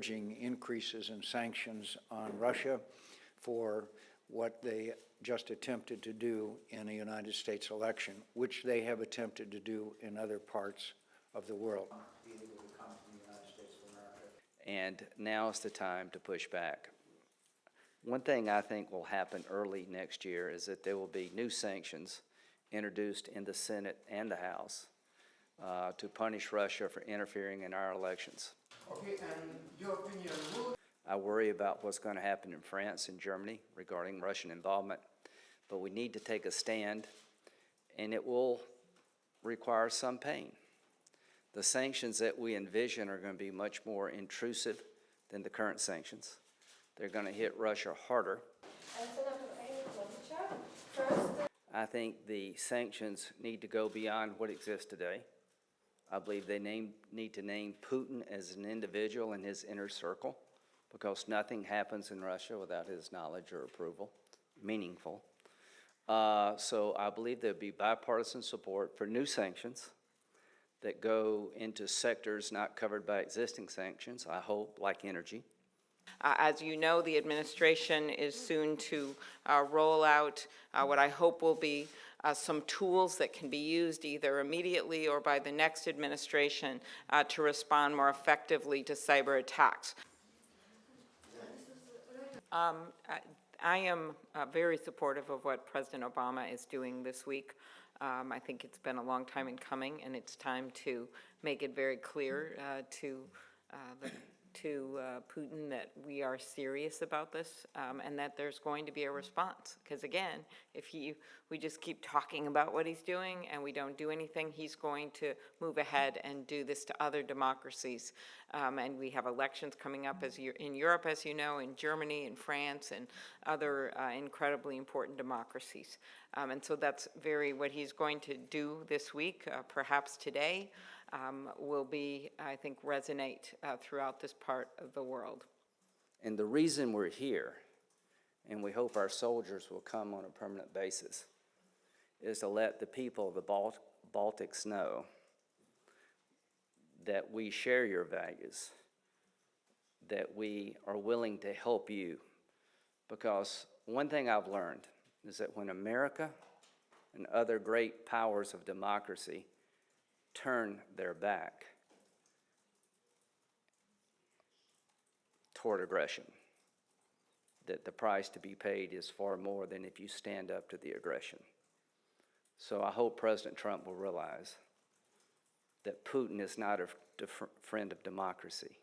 urging increases in sanctions on Russia for what they just attempted to do in a United States election, which they have attempted to do in other parts of the world. And now is the time to push back. One thing I think will happen early next year is that there will be new sanctions introduced in the Senate and the House to punish Russia for interfering in our elections. Okay, and your opinion, I worry about what's going to happen in France and Germany regarding Russian involvement, but we need to take a stand, and it will require some pain. The sanctions that we envision are going to be much more intrusive than the current sanctions. They're going to hit Russia harder. I think the sanctions need to go beyond what exists today. I believe they need to name Putin as an individual in his inner circle, because nothing happens in Russia without his knowledge or approval, meaningful. So I believe there'll be bipartisan support for new sanctions that go into sectors not covered by existing sanctions, I hope, like energy. As you know, the administration is soon to roll out what I hope will be some tools that can be used either immediately or by the next administration to respond more effectively to cyber attacks. I am very supportive of what President Obama is doing this week. I think it's been a long time in coming, and it's time to make it very clear to Putin that we are serious about this and that there's going to be a response. Because again, if we just keep talking about what he's doing and we don't do anything, he's going to move ahead and do this to other democracies. And we have elections coming up in Europe, as you know, in Germany, in France, and other incredibly important democracies. And so that's what he's going to do this week, perhaps today. Will be, I think, resonate throughout this part of the world. And the reason we're here, and we hope our soldiers will come on a permanent basis, is to let the people of the Baltics know that we share your values, that we are willing to help you. Because one thing I've learned is that when America and other great powers of democracy turn their back toward aggression, that the price to be paid is far more than if you stand up to the aggression. So I hope President Trump will realize that Putin is not a friend of democracy.